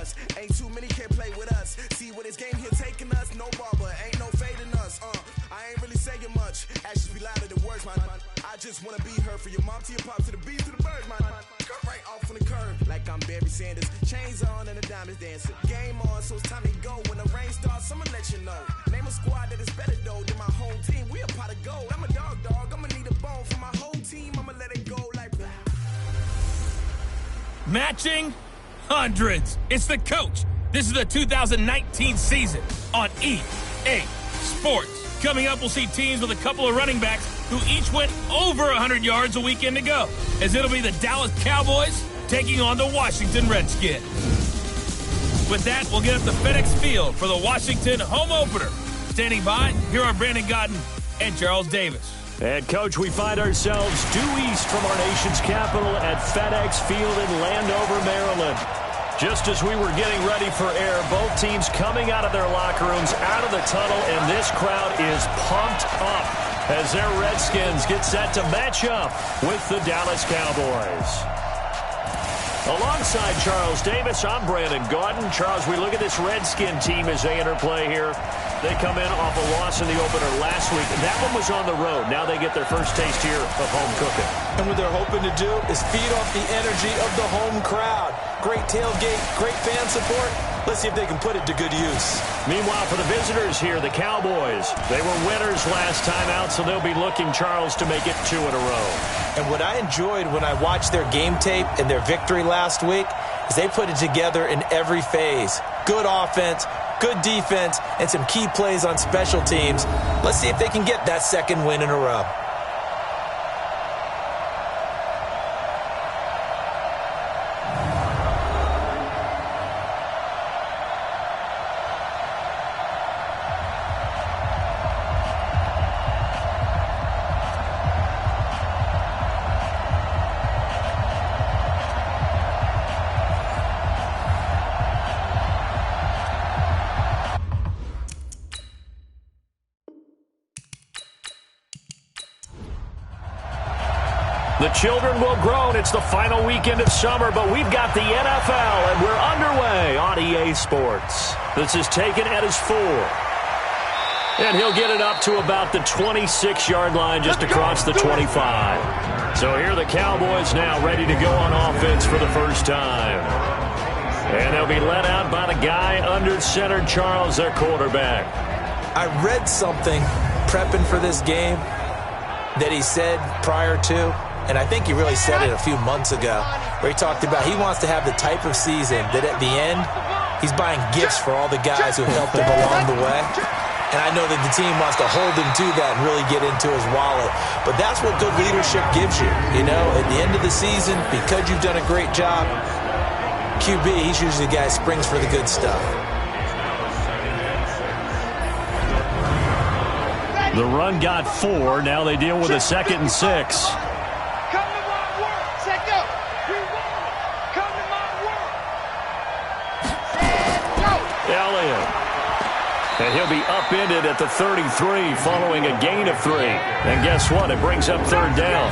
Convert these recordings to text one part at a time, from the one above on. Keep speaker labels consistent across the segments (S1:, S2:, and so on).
S1: us. Ain't too many can play with us. See what this game here taking us. No barber, ain't no fading us. I ain't really saying much. Actions be louder than words, man. I just wanna be heard for your mom to your pop to the beat to the birds, man. Cut right off on the curb like I'm Barry Sanders. Chains on and the diamonds dancing. Game on, so it's time to go. When the rain starts, I'ma let you know. Name a squad that is better though than my home team. We a pot of gold. I'm a dog. I'ma need a bone for my whole team. I'ma let it go like blah.
S2: Matching hundreds. It's the coach. This is the 2019 season on EA Sports. Coming up, we'll see teams with a couple of running backs who each went over 100 yards a weekend ago, as it'll be the Dallas Cowboys taking on the Washington Redskins. With that, we'll get up to FedEx Field for the Washington home opener. Standing by, here are Brandon Godden and Charles Davis.
S3: And, Coach, we find ourselves due east from our nation's capital at FedEx Field in Landover, Maryland. Just as we were getting ready for air, both teams coming out of their locker rooms, out of the tunnel, and this crowd is pumped up as their Redskins get set to match up with the Dallas Cowboys. Alongside Charles Davis, I'm Brandon Gaudin. Charles, we look at this Redskin team as they interplay here. They come in off a loss in the opener last week. That one was on the road. Now they get their first taste here of home cooking.
S4: And what they're hoping to do is feed off the energy of the home crowd. Great tailgate, great fan support. Let's see if they can put it to good use.
S3: Meanwhile, for the visitors here, the Cowboys, they were winners last time out, so they'll be looking, Charles, to make it 2 in a row.
S4: And what I enjoyed when I watched their game tape and their victory last week is they put it together in every phase. Good offense, good defense, and some key plays on special teams. Let's see if they can get that second win in a row.
S3: The children will groan. It's the final weekend of summer, but we've got the NFL, and we're underway on EA Sports. This is taken at his 4. And he'll get it up to about the 26-yard line just across the 25. So here are the Cowboys now ready to go on offense for the first time. And they'll be led out by the guy under center, Charles, their quarterback.
S4: I read something prepping for this game that he said prior to, and I think he really said it a few months ago, where he talked about he wants to have the type of season that at the end, he's buying gifts for all the guys who helped him along the way. And I know that the team wants to hold him to that and really get into his wallet. But that's what good leadership gives you. You know, at the end of the season, because you've done a great job, QB, he's usually the guy who springs for the good stuff.
S3: The run got 4. Now they deal with a 2nd and 6. And he'll be upended at the 33 following a gain of 3. And guess what? It brings up 3rd down.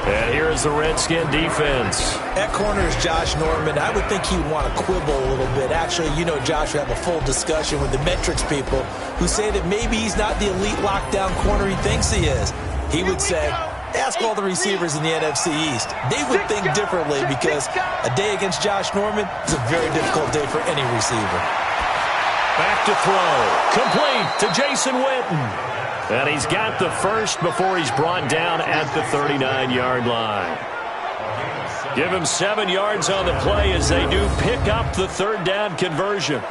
S3: And here is the Redskin defense.
S4: At corner is Josh Norman. I would think he'd want to quibble a little bit. Actually, you know, Josh would have a full discussion with the metrics people who say that maybe he's not the elite lockdown corner he thinks he is. He would say, ask all the receivers in the NFC East. They would think differently because a day against Josh Norman is a very difficult day for any receiver.
S3: Back to throw. Complete to Jason Witten. And he's got the first before he's brought down at the 39-yard line. Give him 7 yards on the play as they do pick up the 3rd down conversion.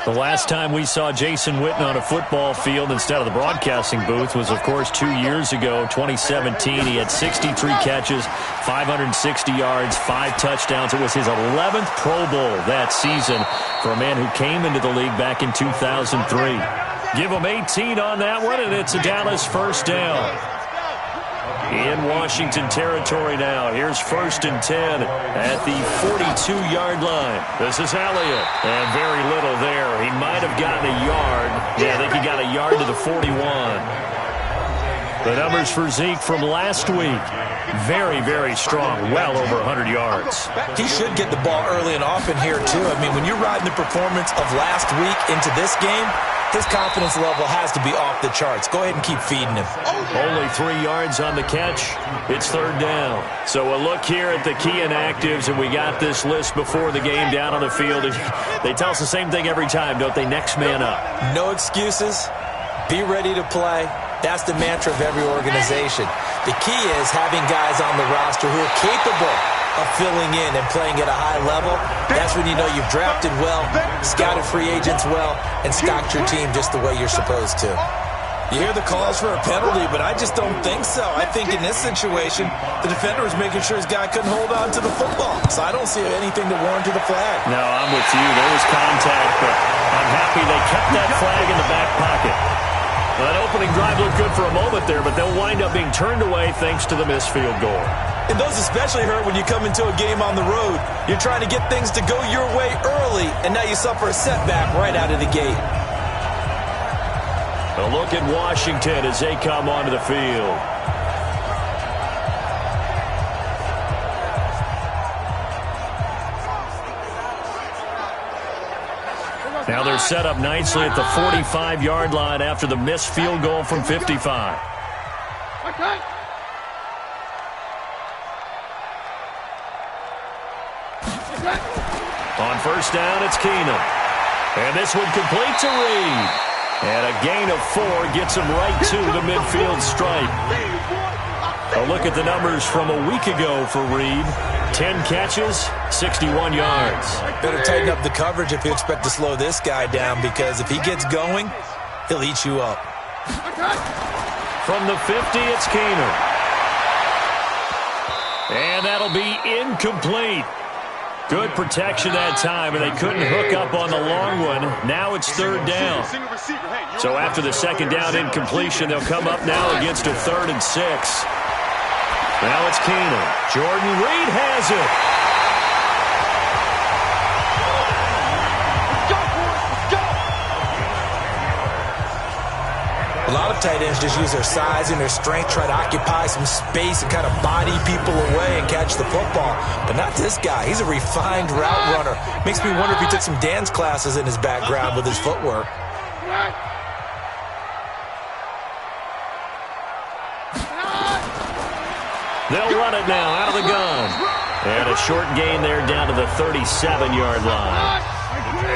S3: The last time we saw Jason Witten on a football field instead of the broadcasting booth was, of course, 2 years ago, 2017. He had 63 catches, 560 yards, 5 touchdowns. It was his 11th Pro Bowl that season for a man who came into the league back in 2003. Give him 18 on that one, and it's a Dallas first down. In Washington territory now. Here's 1st and 10 at the 42-yard line. This is Elliott. And very little there. He might have gotten a yard. Yeah, I think he got a yard to the 41. The numbers for Zeke from last week, very, very strong, well over 100 yards.
S4: He should get the ball early and often here, too. I mean, when you're riding the performance of last week into this game, his confidence level has to be off the charts. Go ahead and keep feeding him.
S3: Only 3 yards on the catch. It's third down. So a look here at the key inactives, and we got this list before the game down on the field. They tell us the same thing every time, don't they? Next man up.
S4: No excuses. Be ready to play. That's the mantra of every organization. The key is having guys on the roster who are capable of filling in and playing at a high level. That's when you know you've drafted well, scouted free agents well, and stocked your team just the way you're supposed to. You hear the calls for a penalty, but I just don't think so. I think in this situation, the defender was making sure his guy couldn't hold on to the football. So I don't see anything to warrant to the flag.
S3: No, I'm with you. There was contact, but I'm happy they kept that flag in the back pocket. Well, that opening drive looked good for a moment there, but they'll wind up being turned away thanks to the missed field goal.
S4: And those especially hurt when you come into a game on the road. You're trying to get things to go your way early, and now you suffer a setback right out of the gate.
S3: A look at Washington as they come onto the field. Now they're set up nicely at the 45-yard line after the missed field goal from 55.
S5: Okay.
S3: On first down, it's Keenum. And this one complete to Reed. And a gain of 4 gets him right to the midfield stripe. A look at the numbers from a week ago for Reed. 10 catches, 61 yards.
S4: Better tighten up the coverage if you expect to slow this guy down, because if he gets going, he'll eat you up.
S3: From the 50, it's Keenum. And that'll be incomplete. Good protection that time, and they couldn't hook up on the long one. Now it's third down. So after the second down incompletion, they'll come up now against a 3rd and 6. Now it's Keenum. Jordan Reed has it.
S4: A lot of tight ends just use their size and their strength, try to occupy some space and kind of body people away and catch the football. But not this guy. He's a refined route runner. Makes me wonder if he took some dance classes in his background with his footwork.
S3: They'll run it now out of the gun. And a short gain there down to the 37-yard line.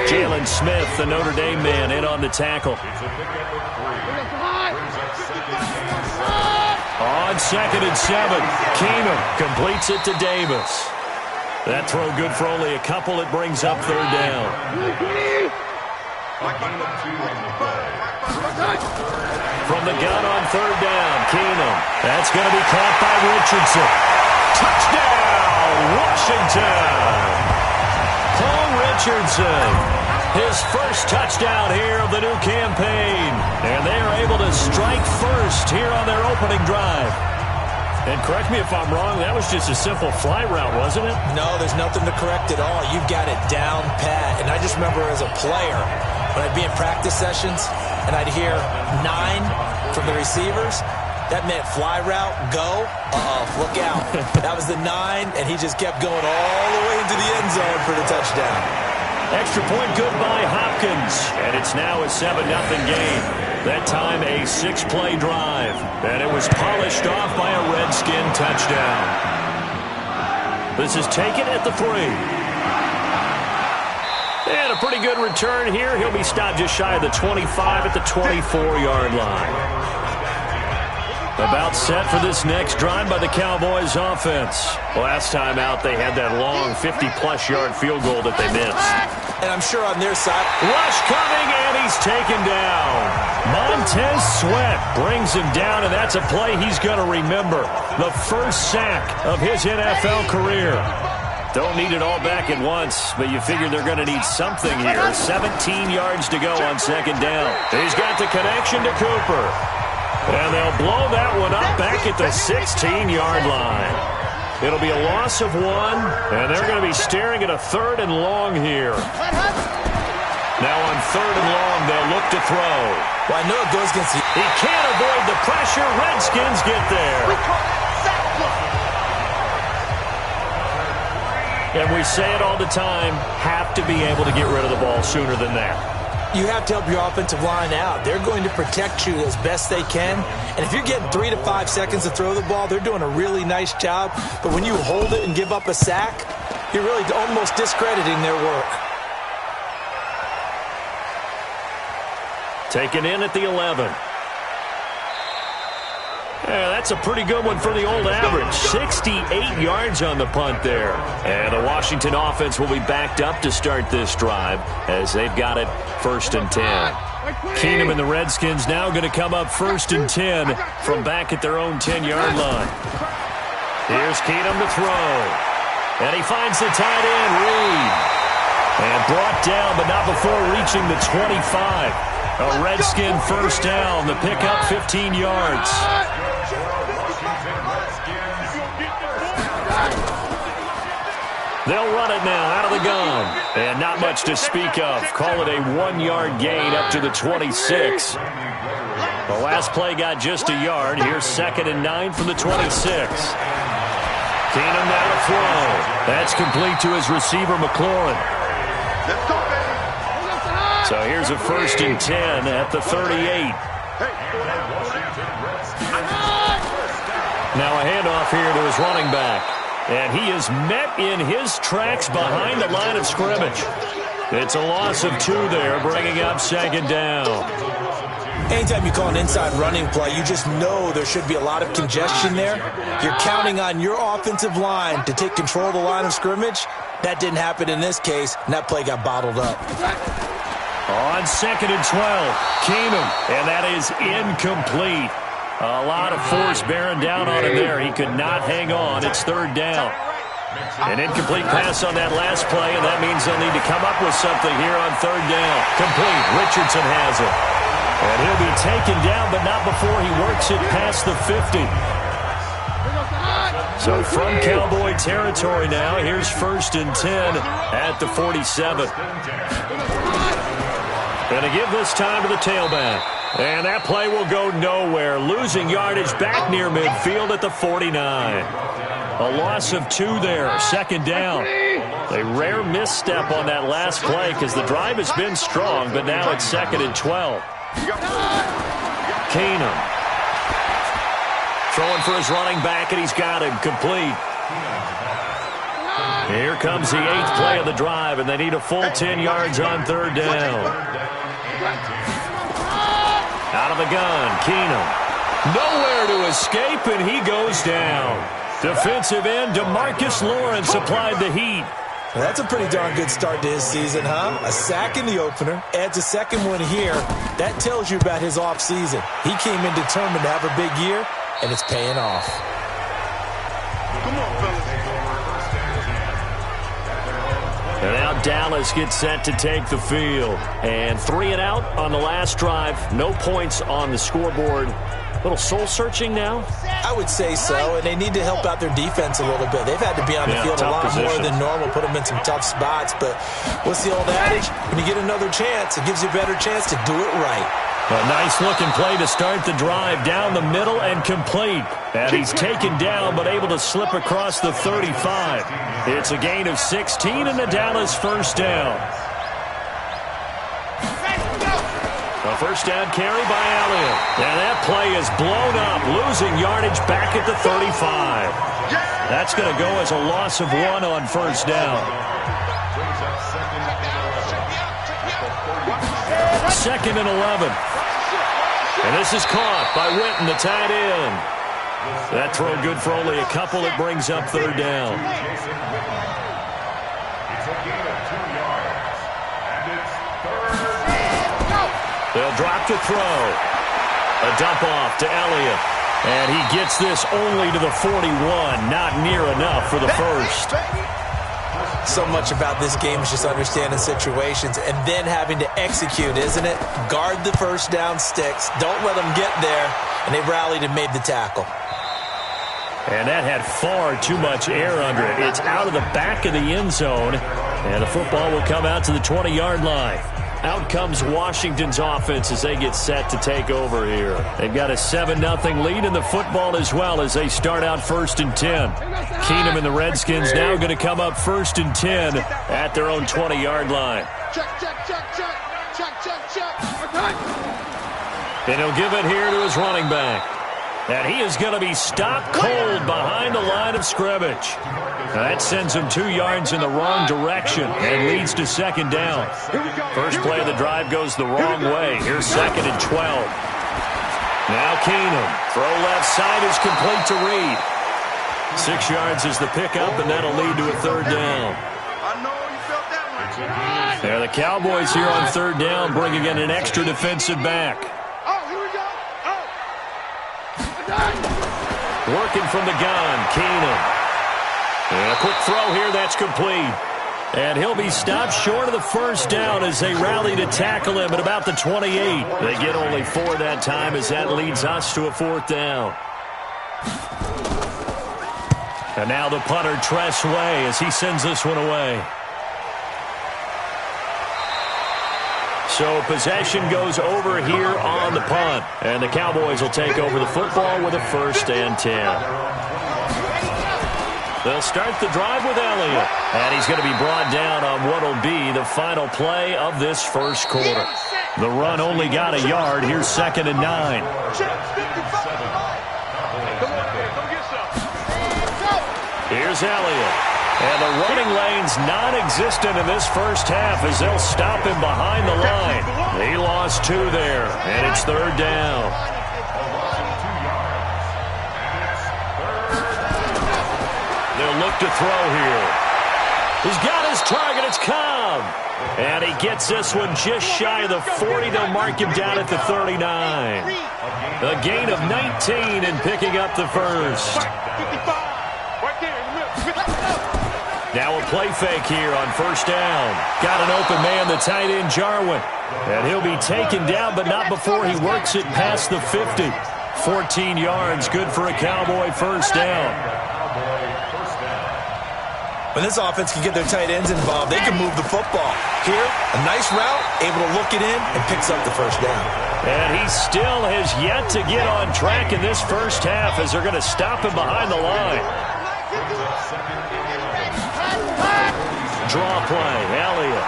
S3: Jalen Smith, the Notre Dame man, in on the tackle. On 2nd and 7, Keenum completes it to Davis. That throw good for only a couple. It brings up third down. From the gun on third down, Keenum. That's going to be caught by Richardson. Touchdown, Washington! Paul Richardson, his first touchdown here of the new campaign. And they are able to strike first here on their opening drive. And correct me if I'm wrong, that was just a simple fly route, wasn't it?
S4: No, there's nothing to correct at all. You've got it down pat. And I just remember as a player, when I'd be in practice sessions and I'd hear 9 from the receivers, that meant fly route, go, look out. That was the 9, and he just kept going all the way into the end zone for the touchdown.
S3: Extra point good by Hopkins, and it's now a 7-0 game. That time a 6-play drive, and it was polished off by a Redskin touchdown. This is taken at the 3. And a pretty good return here. He'll be stopped just shy of the 25 at the 24-yard line. About set for this next drive by the Cowboys offense. Last time out, they had that long 50-plus yard field goal that they missed.
S4: And I'm sure on their side,
S3: rush coming, and he's taken down. Montez Sweat brings him down, and that's a play he's going to remember. The first sack of his NFL career. Don't need it all back at once, but you figure they're going to need something here. 17 yards to go on second down. He's got the connection to Cooper. And they'll blow that one up back at the 16-yard line. It'll be a loss of 1, and they're going to be staring at a 3rd and long here. Now on 3rd and long, they'll look to throw.
S4: Well, I know it goes against the...
S3: He can't avoid the pressure. Redskins get there.
S5: We call that sack fly.
S3: And we say it all the time, have to be able to get rid of the ball sooner than that.
S4: You have to help your offensive line out. They're going to protect you as best they can. And if you're getting 3 to 5 seconds to throw the ball, they're doing a really nice job. But when you hold it and give up a sack, you're really almost discrediting their work.
S3: Taken in at the 11. Yeah, that's a pretty good one for the old average. 68 yards on the punt there. And the Washington offense will be backed up to start this drive as they've got it 1st and 10. Keenum and the Redskins now going to come up 1st and 10 from back at their own 10-yard line. Here's Keenum to throw. And he finds the tight end, Reed. And brought down, but not before reaching the 25. A Redskin first down. The pickup 15 yards. They'll run it now out of the gun. And not much to speak of. Call it a 1-yard gain up to the 26. The last play got just a yard. Here's 2nd and 9 from the 26. Keenum now to throw. That's complete to his receiver, McLaurin. So here's a 1st and 10 at the 38. Now a handoff here to his running back. And he is met in his tracks behind the line of scrimmage. It's a loss of 2 there, bringing up 2nd down.
S4: Anytime you call an inside running play, you just know there should be a lot of congestion there. You're counting on your offensive line to take control of the line of scrimmage. That didn't happen in this case, and that play got bottled up.
S3: On 2nd and 12, Keenum, and that is incomplete. A lot of force bearing down on him there. He could not hang on. It's 3rd down. An incomplete pass on that last play, and that means they'll need to come up with something here on 3rd down. Complete. Richardson has it. And he'll be taken down, but not before he works it past the 50. So from Cowboy territory now, here's 1st and 10 at the 47. Going to give this time to the tailback. And that play will go nowhere. Losing yardage back near midfield at the 49. A loss of 2 there. 2nd down. A rare misstep on that last play because the drive has been strong, but now it's 2nd and 12. Keenum. Throwing for his running back, and he's got him complete. Here comes the 8th play of the drive, and they need a full 10 yards on 3rd down. Out of the gun, Keenum. Nowhere to escape, and he goes down. Defensive end DeMarcus Lawrence applied the heat.
S4: Well, that's a pretty darn good start to his season, huh? A sack in the opener, adds a 2nd one here. That tells you about his offseason. He came in determined to have a big year, and it's paying off.
S5: Come on, fellas.
S3: And now Dallas gets set to take the field. And 3 and out on the last drive. No points on the scoreboard. A little soul-searching now?
S4: I would say so, and they need to help out their defense a little bit. They've had to be on the field a lot more than normal, put them in some tough spots. But what's the old adage? When you get another chance, it gives you a better chance to do it right.
S3: A nice-looking play to start the drive down the middle and complete. And he's taken down but able to slip across the 35. It's a gain of 16 and the Dallas first down. A first down carry by Elliott. And that play is blown up, losing yardage back at the 35. That's going to go as a loss of 1 on 1st down. 2nd and 11. And this is caught by Witten, the tight end. That throw good for only a couple. It brings up 3rd down. They'll drop to throw. A dump off to Elliott. And he gets this only to the 41. Not near enough for the first.
S4: So much about this game is just understanding situations and then having to execute, isn't it? Guard the first down sticks. Don't let them get there. And they rallied and made the tackle.
S3: And that had far too much air under it. It's out of the back of the end zone. And the football will come out to the 20-yard line. Out comes Washington's offense as they get set to take over here. They've got a 7-0 lead in the football as well as they start out 1st and 10. Keenum and the Redskins now going to come up 1st and 10 at their own 20-yard line.
S5: Check.
S3: And he'll give it here to his running back. And he is going to be stopped cold behind the line of scrimmage. That sends him 2 yards in the wrong direction and leads to 2nd down. First play of the drive goes the wrong way. Here's 2nd and 12. Now Keenum. Throw left side is complete to Reed. 6 yards is the pickup, and that'll lead to a 3rd down.
S5: I know you felt that one.
S3: There the Cowboys here on 3rd down, bringing in an extra defensive back. Working from the gun, Keenum. And a quick throw here, that's complete. And he'll be stopped short of the 1st down as they rally to tackle him at about the 28. They get only 4 that time as that leads us to a 4th down. And now the punter, Tress Way, as he sends this one away. So possession goes over here on the punt. And the Cowboys will take over the football with a 1st and 10. They'll start the drive with Elliott. And he's going to be brought down on what will be the final play of this 1st quarter. The run only got a yard. Here's 2nd and 9. Here's Elliott. And the running lane's non-existent in this 1st half as they'll stop him behind the line. He lost 2 there, and it's 3rd down. They'll look to throw here. He's got his target. It's Cobb. And he gets this one just shy of the 40. They'll mark him down at the 39. A gain of 19 and picking up the 1st. Now a play fake here on 1st down. Got an open man, the tight end, Jarwin. And he'll be taken down, but not before he works it past the 50. 14 yards, good for a Cowboy 1st down.
S4: When this offense can get their tight ends involved, they can move the football. Here, a nice route, able to look it in, and picks up the 1st down.
S3: And he still has yet to get on track in this 1st half as they're going to stop him behind the line. Draw play, Elliott.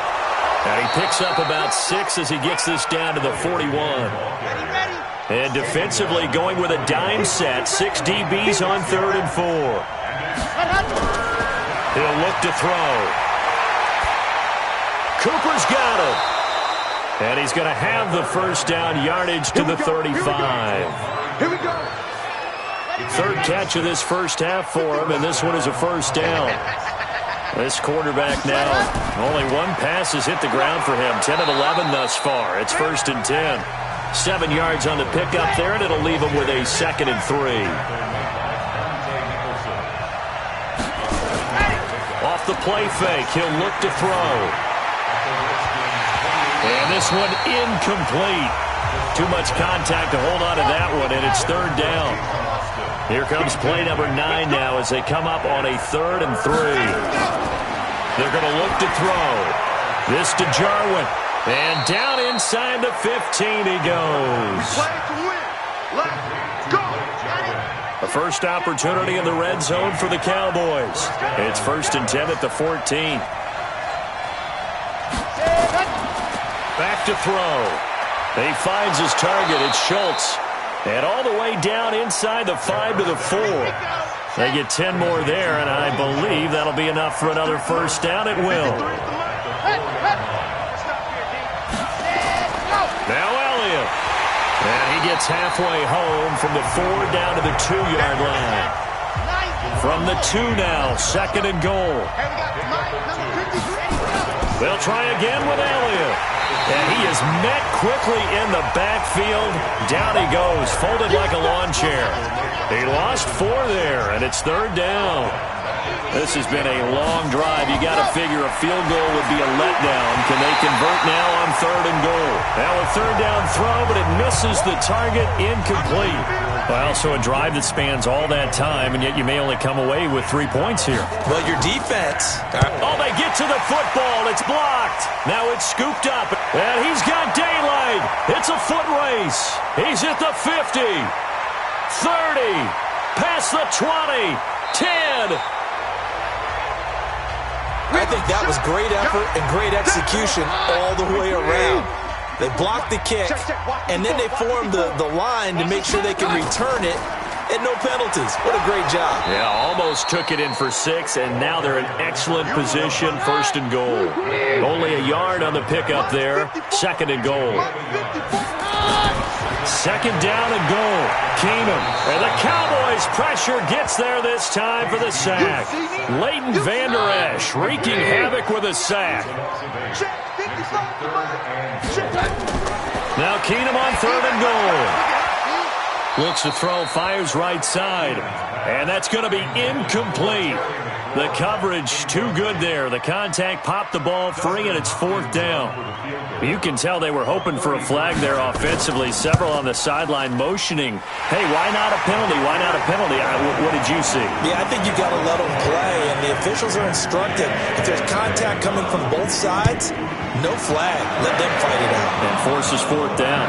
S3: And he picks up about 6 as he gets this down to the 41. And defensively going with a dime set. 6 DBs on 3rd and 4. He'll look to throw. Cooper's got him. And he's going to have the 1st down, yardage to the 35.
S5: Here we go.
S3: 3rd catch of this 1st half for him, and this one is a 1st down. This quarterback now, only 1 pass has hit the ground for him. 10 of 11 thus far. It's 1st and 10. 7 yards on the pickup there, and it'll leave him with a 2nd and 3. Off the play fake, he'll look to throw. And this one incomplete. Too much contact to hold on to that one, and it's 3rd down. Here comes play number 9 now as they come up on a 3rd and 3. They're going to look to throw. This to Jarwin. And down inside the 15 he goes.
S5: Play to win. Let's go.
S3: A first opportunity in the red zone for the Cowboys. It's 1st and 10 at the 14. Back to throw. He finds his target. It's Schultz. And all the way down inside the 5 to the 4. They get 10 more there, and I believe that'll be enough for another 1st down. It will. Now Elliott. And he gets halfway home from the 4 down to the 2-yard line. From the 2 now, 2nd and goal. They'll try again with Elliott. And he is met quickly in the backfield. Down he goes, folded like a lawn chair. He lost 4 there, and it's 3rd down. This has been a long drive. You got to figure a field goal would be a letdown. Can they convert now on 3rd and goal? Now a 3rd down throw, but it misses the target, incomplete. Well, so a drive that spans all that time, and yet you may only come away with 3 points here.
S4: Well, your defense.
S3: Oh, they get to the football. It's blocked. Now it's scooped up, and he's got daylight. It's a foot race. He's at the 50, 30, past the 20, 10.
S4: I think that was great effort and great execution all the way around. They blocked the kick, and then they formed the line to make sure they can return it and no penalties. What a great job.
S3: Yeah, almost took it in for 6, and now they're in excellent position, 1st and goal. Only a yard on the pickup there, 2nd and goal. 2nd down and goal. Keenum, and the Cowboys' pressure gets there this time for the sack. Leighton Vander Esch wreaking havoc with a sack. Now Keenum on 3rd and goal. Looks to throw, fires right side. And that's going to be incomplete. The coverage too good there. The contact popped the ball free, and it's 4th down. You can tell they were hoping for a flag there offensively. Several on the sideline motioning, hey, why not a penalty? Why not a penalty? What did you see?
S4: Yeah, I think you got to let them play, and the officials are instructed. If there's contact coming from both sides, no flag. Let them fight it out.
S3: And forces 4th down.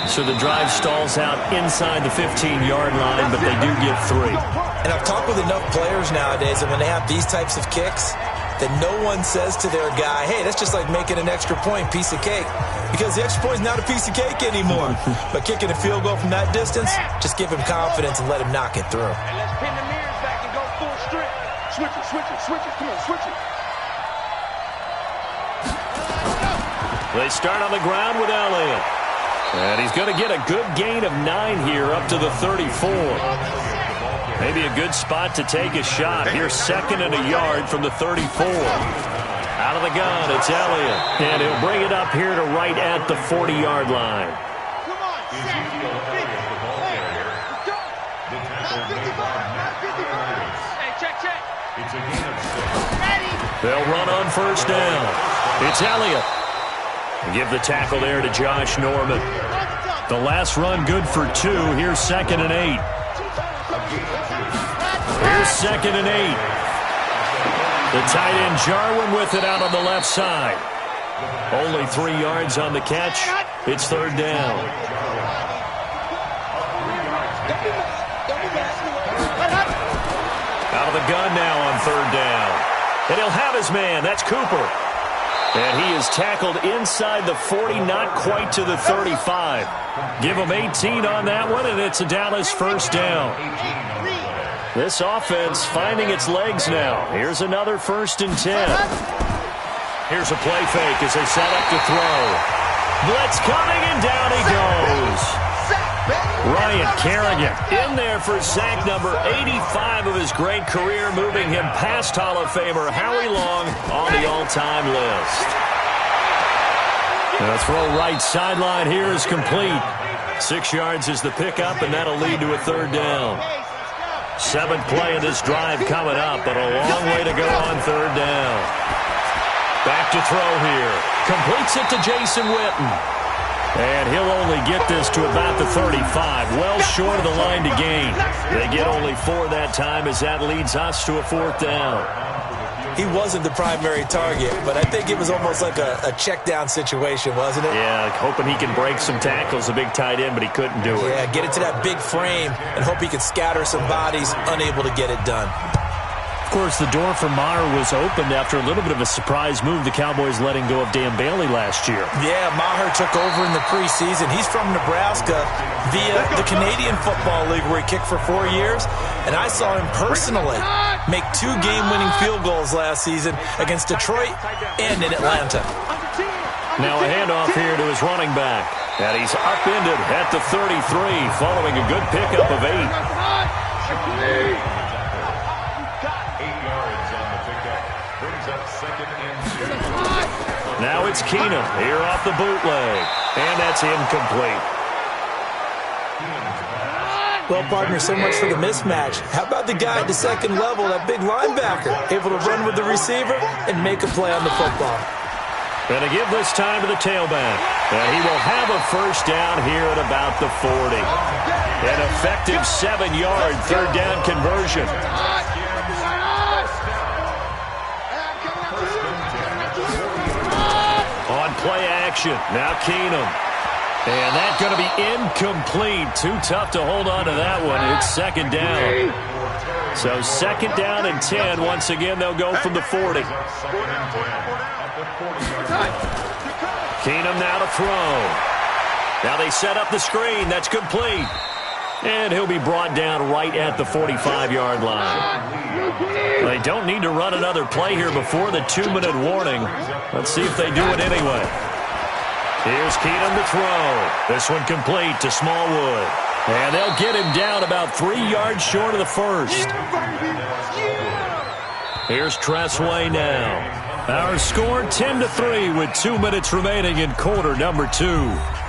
S3: So the drive stalls out inside the 15-yard line, but they do get 3.
S4: And I've talked with enough players nowadays, and when they have these types of kicks, that no one says to their guy, hey, that's just like making an extra point, piece of cake. Because the extra point is not a piece of cake anymore. But kicking a field goal from that distance, just give him confidence and let him knock it through.
S5: And let's pin the mirrors back and go full strip. Switch it, switch it, switch it. Come on, switch it.
S3: They start on the ground with Elliott. And he's going to get a good gain of 9 here up to the 34. Maybe a good spot to take a shot. Here's 2nd and a yard from the 34. Out of the gun, it's Elliott. And he'll bring it up here to right at the 40-yard line.
S5: Come on, set. Hey, check.
S6: It's a gain of 6.
S5: Ready.
S3: They'll run on 1st down. It's Elliott. Give the tackle there to Josh Norman. The last run good for 2. Here's 2nd and 8. Here's 2nd and 8. The tight end Jarwin with it out on the left side. Only 3 yards on the catch. It's 3rd down. Out of the gun now on 3rd down. And he'll have his man. That's Cooper. And he is tackled inside the 40, not quite to the 35. Give him 18 on that one, and it's a Dallas 1st down. This offense finding its legs now. Here's another 1st and 10. Here's a play fake as they set up to throw. Blitz coming, and down he goes. Ryan Kerrigan in there for sack number 85 of his great career, moving him past Hall of Famer Howie Long on the all-time list. The throw right sideline here is complete. 6 yards is the pickup, and that'll lead to a 3rd down. 7th play of this drive coming up, but a long way to go on 3rd down. Back to throw here. Completes it to Jason Witten. And he'll only get this to about the 35, well short of the line to gain. They get only 4 that time as that leads us to a 4th down.
S4: He wasn't the primary target, but I think it was almost like a check down situation, wasn't it?
S3: Yeah, hoping he can break some tackles, a big tight end, but he couldn't do it.
S4: Yeah, get it to that big frame and hope he can scatter some bodies, unable to get it done.
S3: Of course, the door for Maher was opened after a little bit of a surprise move. The Cowboys letting go of Dan Bailey last year.
S4: Yeah, Maher took over in the preseason. He's from Nebraska via the Canadian Football League, where he kicked for 4 years. And I saw him personally make 2 game-winning field goals last season against Detroit and in Atlanta.
S3: Now a handoff here to his running back. And he's upended at the 33 following a good pickup of 8. Now it's Keenum here off the bootleg. And that's incomplete.
S4: Well, partner, so much for the mismatch. How about the guy at the 2nd level, that big linebacker, able to run with the receiver and make a play on the football?
S3: Going to give this time to the tailback. And he will have a first down here at about the 40. An effective 7-yard third down conversion. On play action, now Keenum. And that's going to be incomplete. Too tough to hold on to that one. It's second down. So second down and 10. Once again, they'll go from the 40. Keenum now to throw. Now they set up the screen. That's complete. And he'll be brought down right at the 45-yard line. They don't need to run another play here before the 2-minute warning. Let's see if they do it anyway. Here's Keenum to throw. This one complete to Smallwood. And they'll get him down about 3 yards short of the first. Here's Tressway now. Our score 10-3 with 2 minutes remaining in quarter number 2.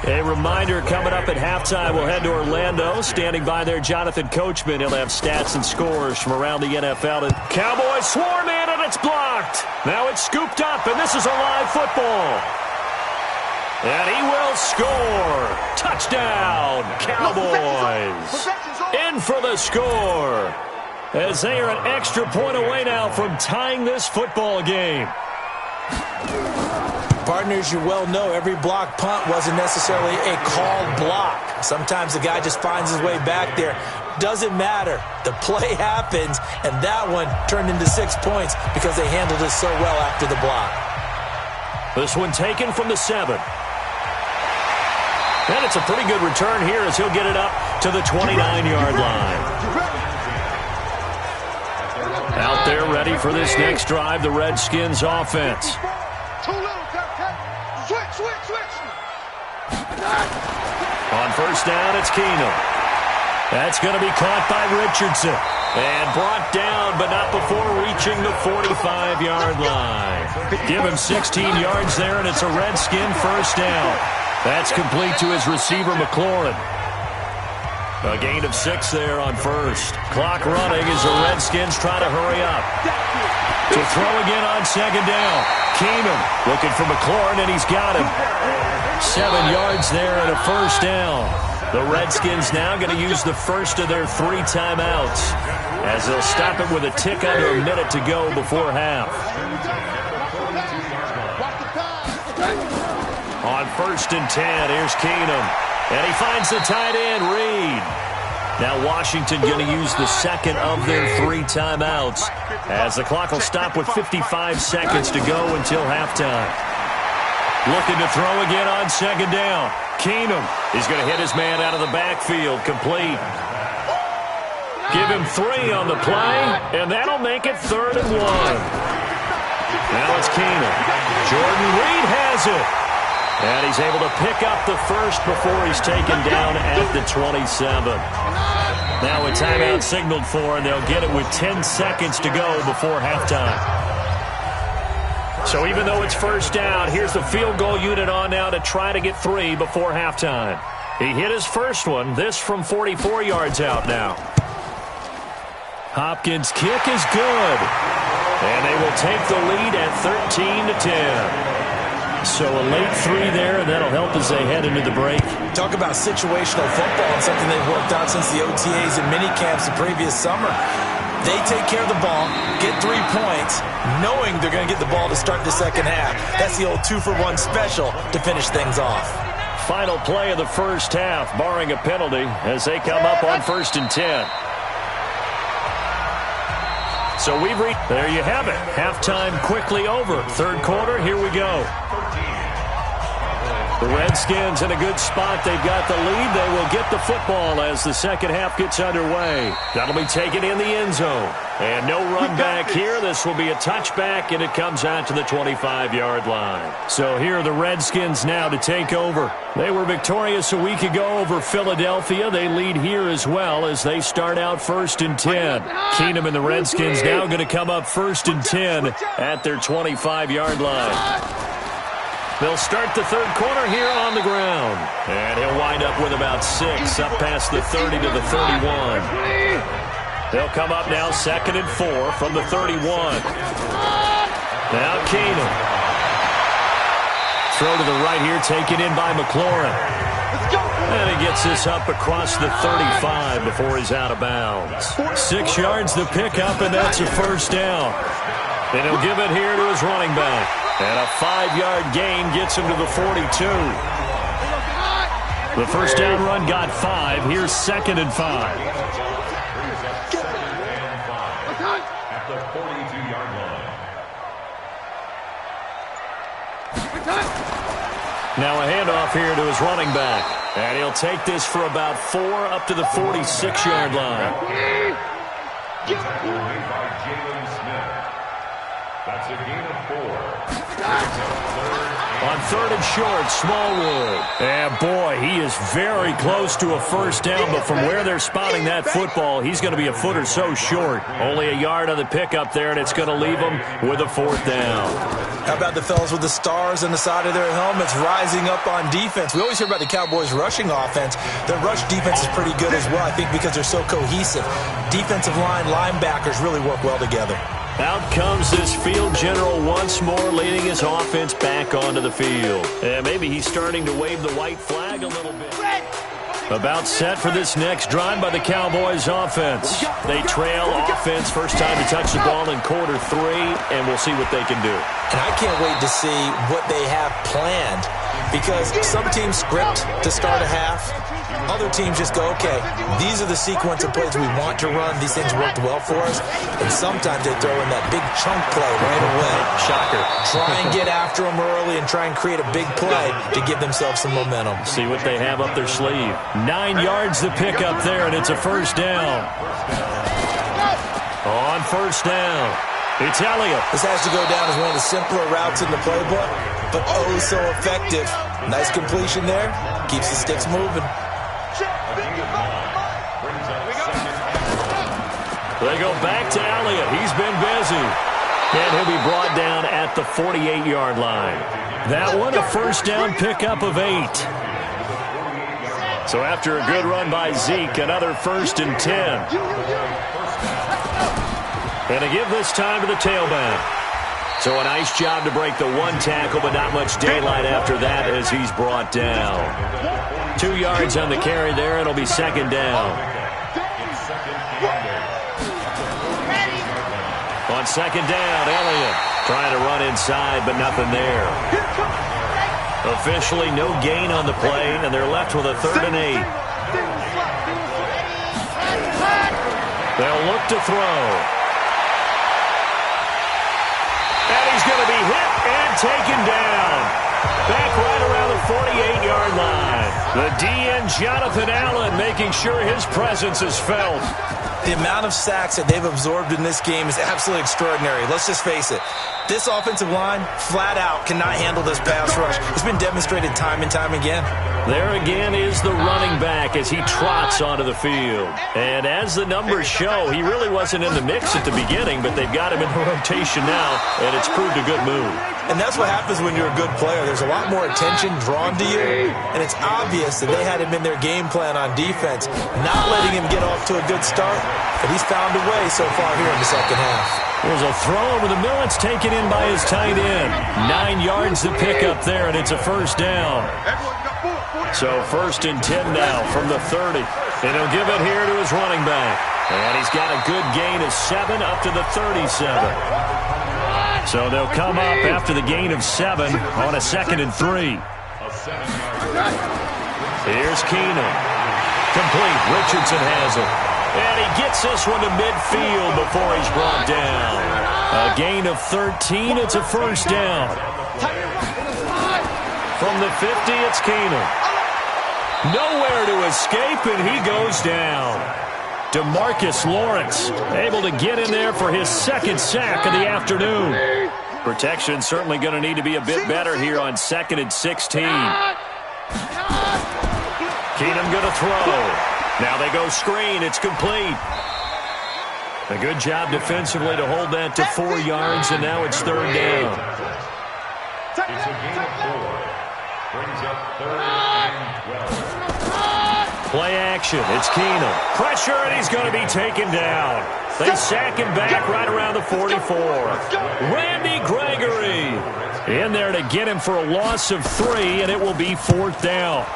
S3: A reminder coming up at halftime, we'll head to Orlando. Standing by there, Jonathan Coachman. He'll have stats and scores from around the NFL. And Cowboys swarm in, and it's blocked. Now it's scooped up, and this is a live football. And he will score. Touchdown, Cowboys. In for the score. As they are an extra point away now from tying this football game.
S4: Partners, you well know every block punt wasn't necessarily a called block. Sometimes the guy just finds his way back there. Doesn't matter. The play happens, and that one turned into 6 points because they handled it so well after the block.
S3: This one taken from the 7. And it's a pretty good return here as he'll get it up to the 29-yard line. Out there ready for this next drive, the Redskins offense. On first down, it's Keenum. That's going to be caught by Richardson. And brought down, but not before reaching the 45-yard line. Give him 16 yards there, and it's a Redskin first down. That's complete to his receiver, McLaurin. A gain of 6 there on first. Clock running as the Redskins try to hurry up. To throw again on second down. Keenum looking for McLaurin, and he's got him. 7 yards there and a first down. The Redskins now going to use the first of their 3 timeouts as they'll stop it with a tick under a minute to go before half. On first and 10, here's Keenum. And he finds the tight end, Reed. Now Washington going to use the second of their 3 timeouts as the clock will stop with 55 seconds to go until halftime. Looking to throw again on second down. Keenum is going to hit his man out of the backfield, complete. Give him 3 on the play, and that'll make it 3rd and 1. Now it's Keenum. Jordan Reed has it. And he's able to pick up the first before he's taken down at the 27. Now a timeout signaled for, and they'll get it with 10 seconds to go before halftime. So even though it's first down, here's the field goal unit on now to try to get 3 before halftime. He hit his first one, this from 44 yards out now. Hopkins' kick is good. And they will take the lead at 13-10. So a late 3 there, and that'll help as they head into the break.
S4: Talk about situational football and something they've worked out since the OTAs and minicamps the previous summer. They take care of the ball, get 3 points, knowing they're going to get the ball to start the second half. That's the old 2-for-1 special to finish things off.
S3: Final play of the first half, barring a penalty, as they come up on first and 10. So we've reached, there you have it. Halftime quickly over. Third quarter, here we go. The Redskins in a good spot. They've got the lead. They will get the football as the second half gets underway. That'll be taken in the end zone. And no run back here. This will be a touchback, and it comes out to the 25-yard line. So here are the Redskins now to take over. They were victorious a week ago over Philadelphia. They lead here as well as they start out first and 10. Keenum and the Redskins now going to come up first and 10 at their 25-yard line. They'll start the third quarter here on the ground. And he'll wind up with about 6 up past the 30 to the 31. They'll come up now second and 4 from the 31. Now Keenum. throw to the right here, taken in by McLaurin. And he gets this up across the 35 before he's out of bounds. 6 yards the pickup, and that's a first down. And he'll give it here to his running back. And a 5-yard gain gets him to the 42. The first down run got 5. Here's 2nd and 5.
S6: At the 42-yard line.
S3: Now a handoff here to his running back. And he'll take this for about 4 up to the 46-yard line.
S6: Tackle made by Jalen Smith. That's a gain of 4.
S3: On 3rd and short, Smallwood. And boy, he is very close to a first down, but from where they're spotting that football, he's going to be a foot or so short. Only a yard on the pickup there, and it's going to leave him with a 4th down.
S4: How about the fellas with the stars on the side of their helmets rising up on defense? We always hear about the Cowboys' rushing offense. Their rush defense is pretty good as well, I think, because they're so cohesive. Defensive line, linebackers really work well together.
S3: Out comes this field general once more, leading his offense back onto the field. And maybe he's starting to wave the white flag a little bit. About set for this next drive by the Cowboys offense. They trail offense, first time to touch the ball in quarter 3, and we'll see what they can do.
S4: And I can't wait to see what they have planned, because some teams script to start a half. Other teams just go, okay, these are the sequence of plays we want to run. These things worked well for us. And sometimes they throw in that big chunk play right away.
S3: Shocker.
S4: Try and get after them early and try and create a big play to give themselves some momentum.
S3: See what they have up their sleeve. 9 yards the pickup there, and it's a first down. On first down, it's Elliott.
S4: This has to go down as one of the simpler routes in the playbook, but oh so effective. Nice completion there. Keeps the sticks moving.
S3: They go back to Elliott. He's been busy. And he'll be brought down at the 48-yard line. That one, a first down pickup of 8. So after a good run by Zeke, another 1st and 10. And to give this time to the tailback. So a nice job to break the 1 tackle, but not much daylight after that as he's brought down. 2 yards on the carry there. It'll be 2nd down. On 2nd down, Elliott trying to run inside, but nothing there. Officially no gain on the play, and they're left with a 3rd and 8. They'll look to throw. And he's going to be hit and taken down. Back right around the 48-yard line. The DN, Jonathan Allen, making sure his presence is felt.
S4: The amount of sacks that they've absorbed in this game is absolutely extraordinary. Let's just face it. This offensive line, flat out, cannot handle this pass rush. It's been demonstrated time and time again.
S3: There again is the running back as he trots onto the field. And as the numbers show, he really wasn't in the mix at the beginning, but they've got him in rotation now, and it's proved a good move.
S4: And that's what happens when you're a good player. There's a lot more attention drawn to you, and it's obvious that they had him in their game plan on defense, not letting him get off to a good start, but he's found a way so far here in the second half.
S3: There's a throw over the middle. It's taken in by his tight end. 9 yards to pick up there, and it's a first down. So 1st and 10 now from the 30. And he'll give it here to his running back. And he's got a good gain of 7 up to the 37. So they'll come up after the gain of 7 on a 2nd and 3. Here's Keenum. Complete. Richardson has it. And he gets this one to midfield before he's brought down. A gain of 13. It's a first down. From the 50, it's Keenum. Nowhere to escape, and he goes down. DeMarcus Lawrence able to get in there for his 2nd sack of the afternoon. Protection certainly going to need to be a bit better here on 2nd and 16. Keenum going to throw. Now they go screen. It's complete. A good job defensively to hold that to 4 yards, and now it's 3rd down.
S6: It's a gain of 4. Brings up 3rd and 12.
S3: Play action. It's Keenum. Pressure, and he's going to be taken down. They sack him back right around the 44. Randy Gregory In there to get him for a loss of 3, and it will be 4th down.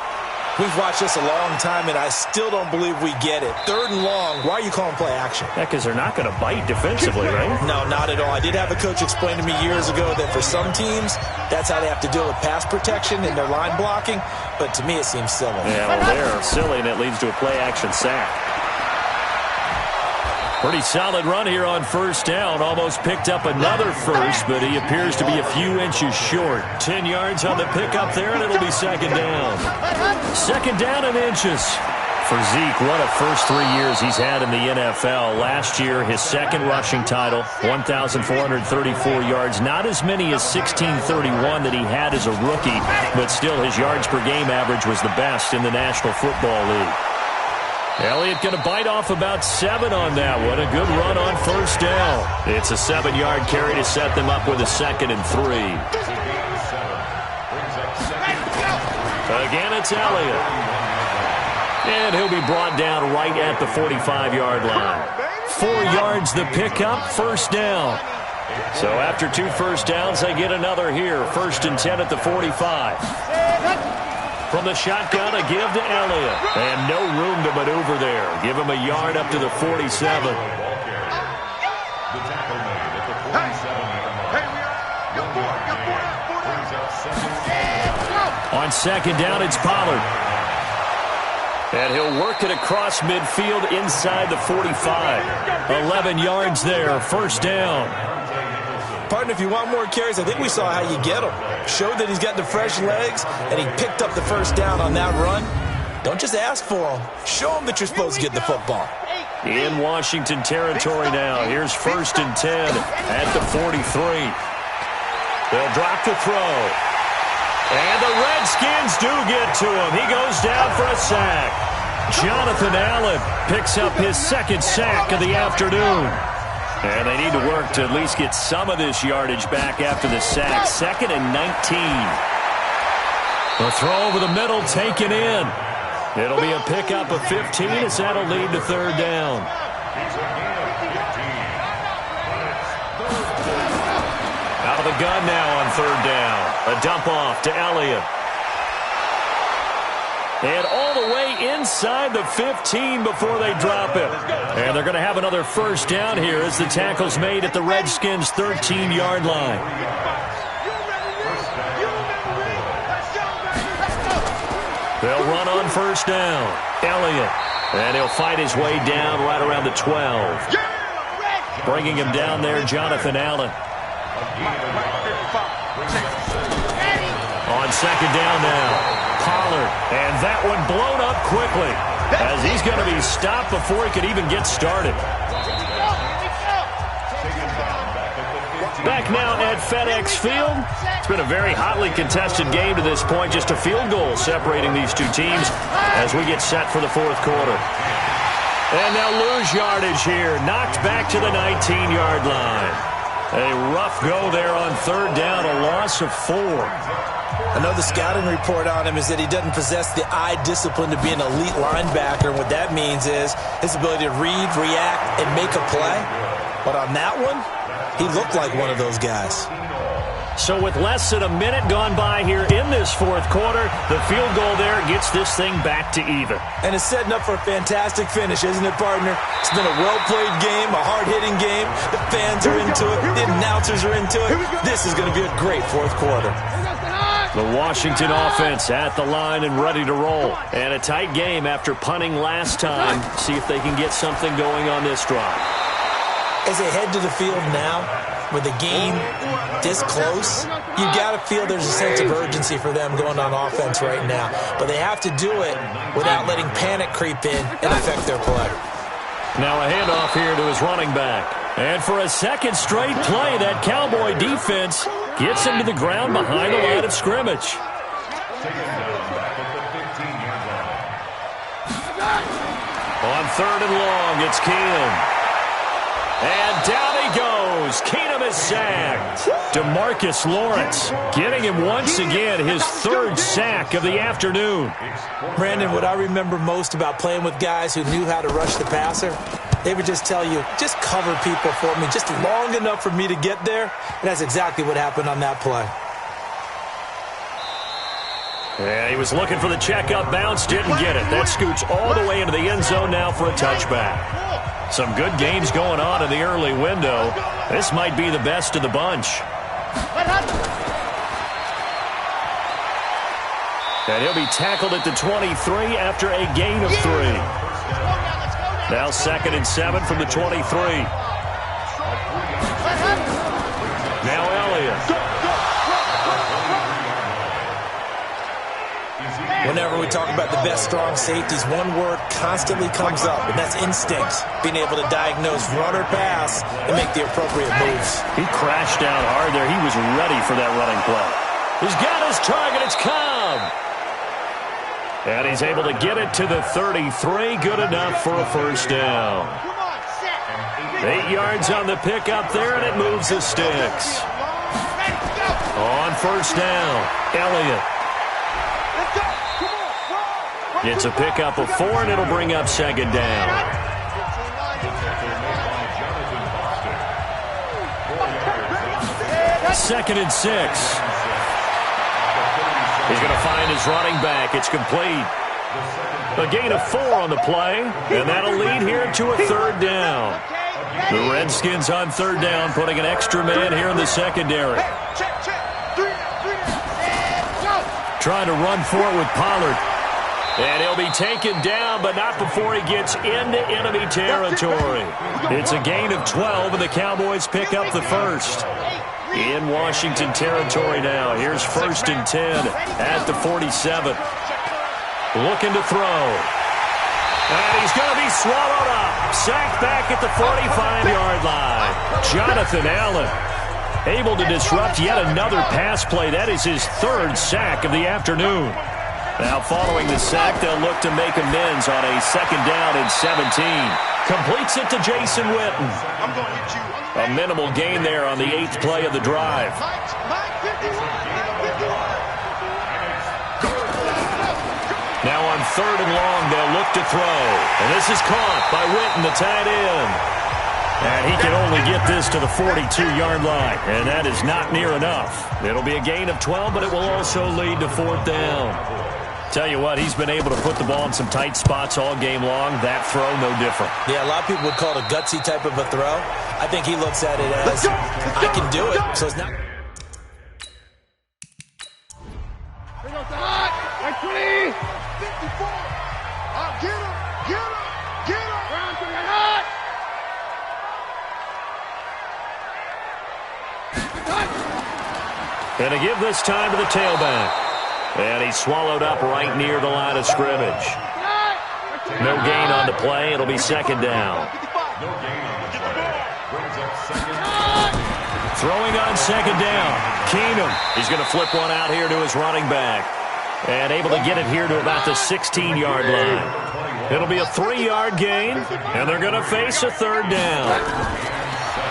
S4: We've watched this a long time, and I still don't believe we get it. 3rd and long, why are you calling play action?
S3: Yeah, because they're not going to bite defensively, right?
S4: No, not at all. I did have a coach explain to me years ago that for some teams, that's how they have to deal with pass protection and their line blocking, but to me it seems silly.
S3: Yeah, well, they're silly, and it leads to a play action sack. Pretty solid run here on 1st down. Almost picked up another first, but he appears to be a few inches short. 10 yards on the pickup there, and it'll be 2nd down. 2nd down and inches. For Zeke, what a first 3 years he's had in the NFL. Last year, his 2nd rushing title, 1,434 yards. Not as many as 1,631 that he had as a rookie, but still his yards per game average was the best in the National Football League. Elliott going to bite off about 7 on that one. A good run on 1st down. It's a 7-yard carry to set them up with a 2nd and 3. Again, it's Elliott. And he'll be brought down right at the 45-yard line. 4 yards the pickup, 1st down. So after 2 first downs, they get another here. 1st and 10 at the 45. From the shotgun, a give to Elliott. And no room to maneuver there. Give him a yard up to the 47. On 2nd down, it's Pollard. And he'll work it across midfield inside the 45. 11 yards there, 1st down.
S4: Partner, if you want more carries, I think we saw how you get them. Showed that he's got the fresh legs, and he picked up the 1st down on that run. Don't just ask for them. Show them that you're supposed to get the football.
S3: In Washington territory now. Here's 1st and 10 at the 43. They'll drop the throw. And the Redskins do get to him. He goes down for a sack. Jonathan Allen picks up his 2nd sack of the afternoon. And they need to work to at least get some of this yardage back after the sack. 2nd and 19. The throw over the middle taken in. It'll be a pickup of 15 as that'll lead to 3rd down. Out of the gun now on 3rd down. A dump off to Elliott. And all the way inside the 15 before they drop it. And they're going to have another 1st down here as the tackle's made at the Redskins' 13-yard line. They'll run on 1st down. Elliott. And he'll fight his way down right around the 12. Bringing him down there, Jonathan Allen. On 2nd down now. Pollard, and that one blown up quickly as he's going to be stopped before he could even get started. Back now at FedEx Field. It's been a very hotly contested game to this point. Just a field goal separating these two teams as we get set for the 4th quarter. And they'll lose yardage here. Knocked back to the 19-yard line. A rough go there on 3rd down, a loss of 4.
S4: I know the scouting report on him is that he doesn't possess the eye discipline to be an elite linebacker. And what that means is his ability to read, react, and make a play. But on that one, he looked like one of those guys.
S3: So with less than a minute gone by here in this 4th quarter, the field goal there gets this thing back to even.
S4: And it's setting up for a fantastic finish, isn't it, partner? It's been a well-played game, a hard-hitting game. The fans are into it. The announcers are into it. This is going to be a great 4th quarter.
S3: The Washington offense at the line and ready to roll. And a tight game after punting last time. See if they can get something going on this drive.
S4: As they head to the field now, with the game this close, you got to feel there's a sense of urgency for them going on offense right now. But they have to do it without letting panic creep in and affect their play.
S3: Now a handoff here to his running back. And for a 2nd straight play, that Cowboy defense gets him to the ground behind the line of scrimmage. On 3rd and long, it's Keenum. And down he goes. Keenum is sacked. DeMarcus Lawrence getting him once again his 3rd sack of the afternoon.
S4: Brandon, what I remember most about playing with guys who knew how to rush the passer, they would just tell you, just cover people for me just long enough for me to get there. And that's exactly what happened on that play.
S3: And he was looking for the checkup bounce, didn't get it. That scoots all the way into the end zone now for a touchback. Some good games going on in the early window. This might be the best of the bunch. And he'll be tackled at the 23 after a gain of 3. Now 2nd and 7 from the 23. Now Elliott.
S4: Whenever we talk about the best strong safeties, one word constantly comes up, and that's instinct. Being able to diagnose run or pass and make the appropriate moves.
S3: He crashed down hard there. He was ready for that running play. He's got his target. It's Cobb. And he's able to get it to the 33. Good enough for a first down. 8 yards on the pickup there, and it moves the sticks. On first down, Elliott. It's a pickup of 4, and it'll bring up 2nd down. Second and 6. He's going to find his running back. It's complete. A gain of 4 on the play, and that'll lead here to a 3rd down. The Redskins on 3rd down, putting an extra man here in the secondary. Trying to run for it with Pollard. And he'll be taken down, but not before he gets into enemy territory. It's a gain of 12, and the Cowboys pick up the first. In Washington territory now. Here's 1st and 10 at the 47. Looking to throw. And he's going to be swallowed up. Sacked back at the 45-yard line. Jonathan Allen able to disrupt yet another pass play. That is his 3rd sack of the afternoon. Now following the sack, they'll look to make amends on a 2nd down and 17. Completes it to Jason Witten. A minimal gain there on the 8th play of the drive. Now on 3rd and long, they'll look to throw. And this is caught by Witten, the tight end. And he can only get this to the 42-yard line. And that is not near enough. It'll be a gain of 12, but it will also lead to 4th down. Tell you what, he's been able to put the ball in some tight spots all game long. That throw, no different.
S4: Yeah, a lot of people would call it a gutsy type of a throw. I think he looks at it as, I can do it. So it's not...
S3: And to give this time to the tailback. And he's swallowed up right near the line of scrimmage. No gain on the play. It'll be 2nd down. Throwing on 2nd down. Keenum. He's going to flip one out here to his running back. And able to get it here to about the 16-yard line. It'll be a 3-yard gain. And they're going to face a 3rd down.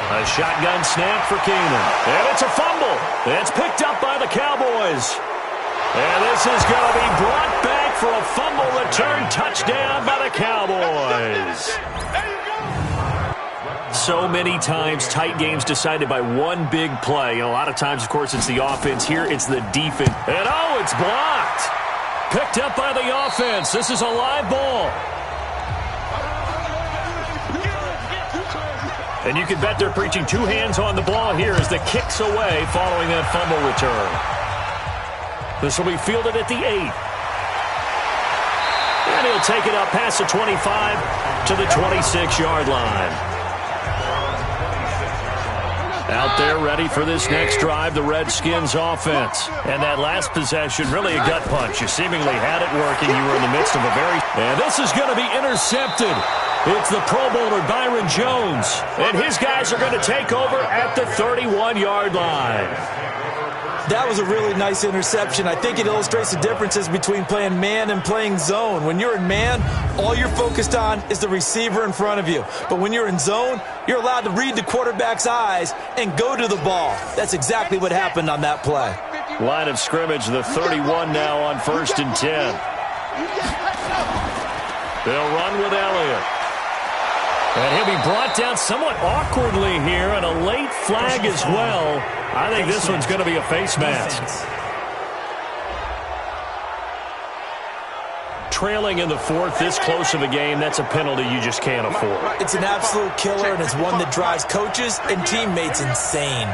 S3: A shotgun snap for Keenum. And it's a fumble. It's picked up by the Cowboys. And this is going to be brought back for a fumble return touchdown by the Cowboys. So many times, tight games decided by one big play. A lot of times, of course, it's the offense. Here, it's the defense. And, oh, it's blocked. Picked up by the offense. This is a live ball. And you can bet they're preaching 2 hands on the ball here as the kick's away following that fumble return. This will be fielded at the 8. And he'll take it up past the 25 to the 26-yard line. Out there ready for this next drive, the Redskins offense. And that last possession, really a gut punch. You seemingly had it working. You were in the midst of a very... And this is going to be intercepted. It's the Pro Bowler Byron Jones. And his guys are going to take over at the 31-yard line.
S4: That was a really nice interception. I think it illustrates the differences between playing man and playing zone. When you're in man, all you're focused on is the receiver in front of you. But when you're in zone, you're allowed to read the quarterback's eyes and go to the ball. That's exactly what happened on that play.
S3: Line of scrimmage, the 31 now on 1st and 10. They'll run with Elliott. And he'll be brought down somewhat awkwardly here, and a late flag as well. I think this one's going to be a face mask. trailing in the fourth, this close of a game, that's a penalty you just can't afford.
S4: It's an absolute killer, and it's one that drives coaches and teammates insane.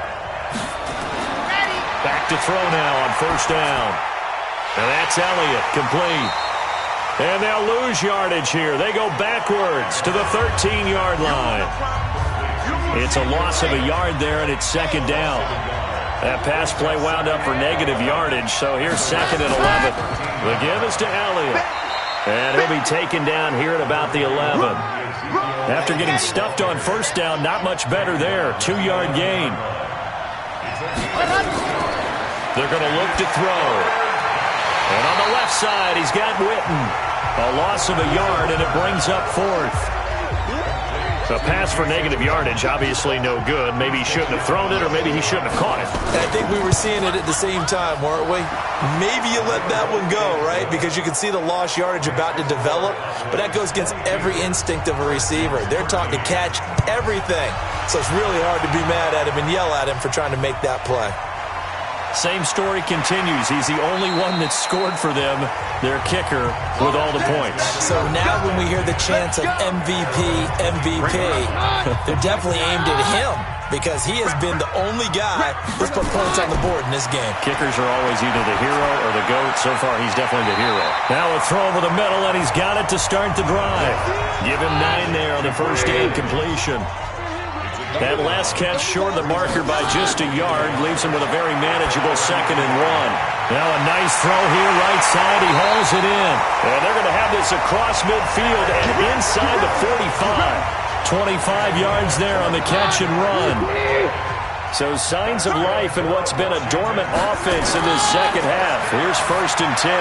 S3: Back to throw now on first down. And that's Elliott, complete. And they'll lose yardage here. They go backwards to the 13-yard line. It's a loss of a yard there, and it's second down. That pass play wound up for negative yardage, so here's second and 11. The give is to Elliott. And he'll be taken down here at about the 11. After getting stuffed on first down, not much better there. 2-yard gain. They're going to look to throw. And on the left side, he's got Witten. A loss of a yard, and it brings up fourth. A pass for negative yardage, obviously no good. Maybe he shouldn't have thrown it, or maybe he shouldn't have caught it.
S4: I think we were seeing it at the same time, weren't we? Maybe you let that one go, right? Because you can see the lost yardage about to develop, but that goes against every instinct of a receiver. They're taught to catch everything. So it's really hard to be mad at him and yell at him for trying to make that play.
S3: Same story continues. He's the only one that's scored for them, their kicker, with all the points.
S4: So now when we hear the chants of MVP, they're definitely aimed at him because he has been the only guy that's put points on the board in this game.
S3: Kickers are always either the hero or the GOAT. So far, he's definitely the hero. Now a throw over the middle, and he's got it to start the drive. Give him 9 there on the first down completion. That last catch short of the marker by just a yard leaves him with a very manageable 2nd and 1. Now a nice throw here, right side. He hauls it in. And they're going to have this across midfield and inside the 45. 25 yards there on the catch and run. So signs of life in what's been a dormant offense in this second half. Here's 1st and 10.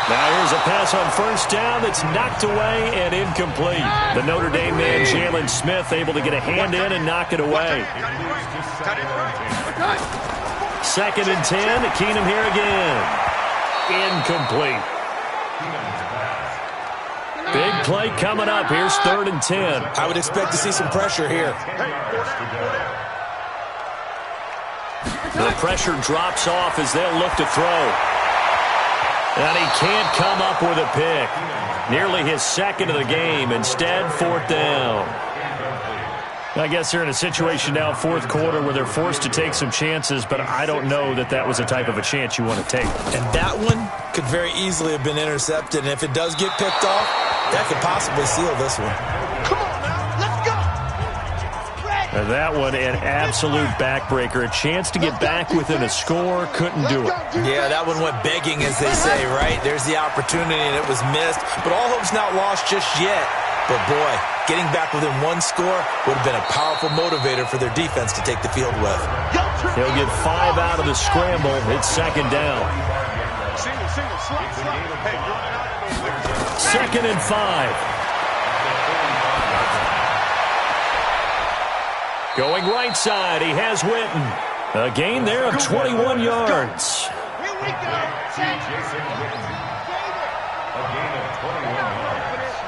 S3: Now here's a pass on first down that's knocked away and incomplete. The Notre Dame man, Jalen Smith, able to get a hand in and knock it away. 2nd and 10. Keenum here again. Incomplete. Big play coming up. Here's 3rd and 10.
S4: I would expect to see some pressure here.
S3: The pressure drops off as they'll look to throw. And he can't come up with a pick. Nearly his 2nd of the game. Instead, 4th down. I guess they're in a situation now, 4th quarter, where they're forced to take some chances, but I don't know that that was the type of a chance you want to take.
S4: And that one could very easily have been intercepted. And if it does get picked off, that could possibly seal this one.
S5: Come on now, let's go.
S3: And that one, an absolute backbreaker. A chance to get back within a score, couldn't do it.
S4: Yeah, that one went begging, as they say, right? There's the opportunity, and it was missed. But all hope's not lost just yet. But, boy, getting back within 1 score would have been a powerful motivator for their defense to take the field with.
S3: He'll get 5 out of the scramble. It's 2nd down. 2nd and 5. Going right side, he has Witten. A gain there of 21 yards.
S5: Here we go.
S6: Jason Witten. A gain of 21 yards.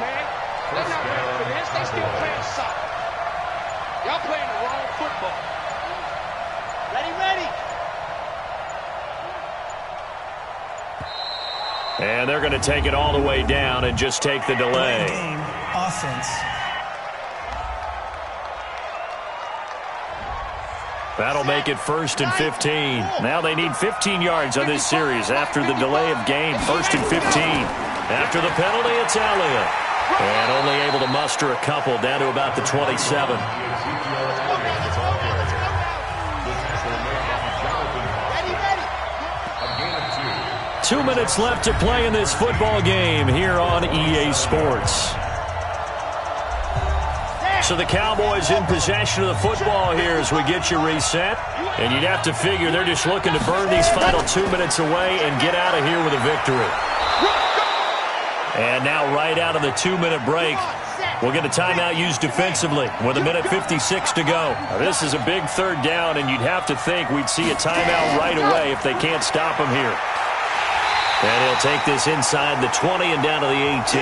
S5: They're not ready for this. They still playing soccer. Y'all playing the wrong football. Ready.
S3: And they're going to take it all the way down and just take the delay.
S7: Game offense.
S3: That'll make it 1st and 15. Now they need 15 yards on this series after the delay of game. 1st and 15. After the penalty, it's Elliott. And only able to muster a couple down to about the 27. 2 minutes left to play in this football game here on EA Sports. So the Cowboys in possession of the football here as we get you reset. And you'd have to figure they're just looking to burn these final 2 minutes away and get out of here with a victory. And now right out of the 2-minute break, we'll get a timeout used defensively with 1:56 to go. Now, this is a big 3rd down, and you'd have to think we'd see a timeout right away if they can't stop him here. And he'll take this inside the 20 and down to the 18.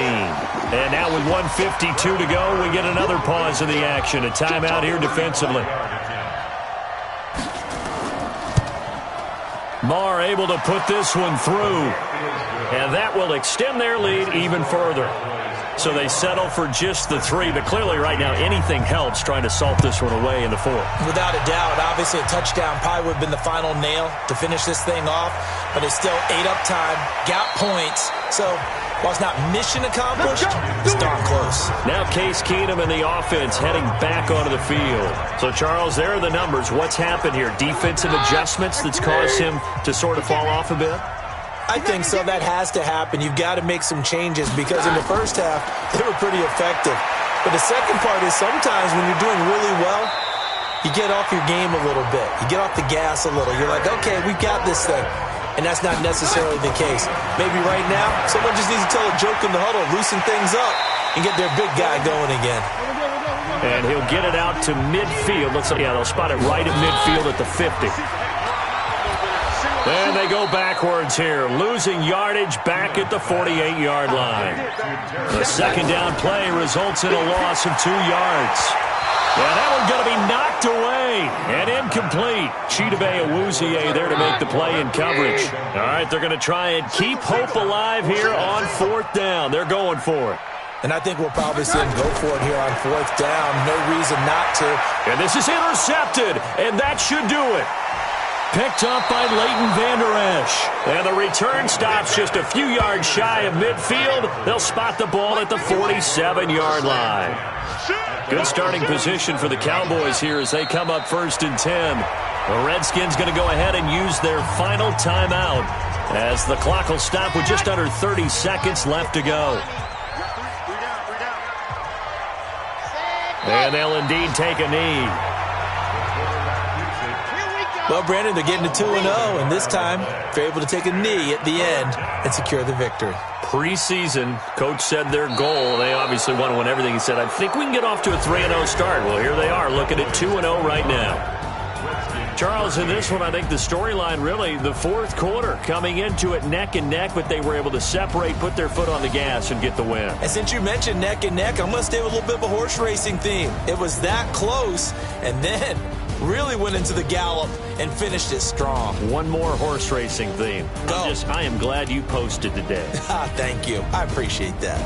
S3: And now with 1:52 to go, we get another pause in the action. A timeout here defensively. Marr able to put this one through. And that will extend their lead even further. So they settle for just the 3, but clearly right now anything helps trying to salt this one away in the 4th.
S4: Without a doubt, obviously a touchdown probably would have been the final nail to finish this thing off, but it's still 8 up time, got points. So while it's not mission accomplished, it's darn close.
S3: Now Case Keenum and the offense heading back onto the field. So Charles, there are the numbers. What's happened here? Defensive adjustments that's caused him to sort of fall off a bit?
S4: I think so. That has to happen. You've got to make some changes because in the first half, they were pretty effective. But the second part is sometimes when you're doing really well, you get off your game a little bit. You get off the gas a little. You're like, okay, we've got this thing. And that's not necessarily the case. Maybe right now, someone just needs to tell a joke in the huddle, loosen things up, and get their big guy going again.
S3: And he'll get it out to midfield. Looks like, yeah, they'll spot it right at midfield at the 50. And they go backwards here, losing yardage back at the 48-yard line. The second down play results in a loss of 2 yards. And that one's going to be knocked away and incomplete. Chidobe Awuzie there to make the play in coverage. All right, they're going to try and keep hope alive here on 4th down. They're going for it.
S4: And I think we'll probably see him go for it here on 4th down. No reason not to.
S3: And this is intercepted, and that should do it. Picked up by Leighton Vander Esch. And the return stops just a few yards shy of midfield. They'll spot the ball at the 47-yard line. Good starting position for the Cowboys here as they come up 1st and 10. The Redskins going to go ahead and use their final timeout as the clock will stop with just under 30 seconds left to go. And they'll indeed take a knee.
S4: Well, Brandon, they're getting to 2-0, and this time they're able to take a knee at the end and secure the victory.
S3: Preseason, coach said their goal, they obviously want to win everything. He said, I think we can get off to a 3-0 start. Well, here they are looking at 2-0 right now. Charles, in this one, I think the storyline really, the 4th quarter, coming into it neck and neck, but they were able to separate, put their foot on the gas, and get the win.
S4: And since you mentioned neck and neck, I'm going to stay with a little bit of a horse racing theme. It was that close, and then really went into the gallop and finished it strong.
S3: One more horse racing theme.
S4: Go.
S3: I am glad you posted today.
S4: Thank you. I appreciate that.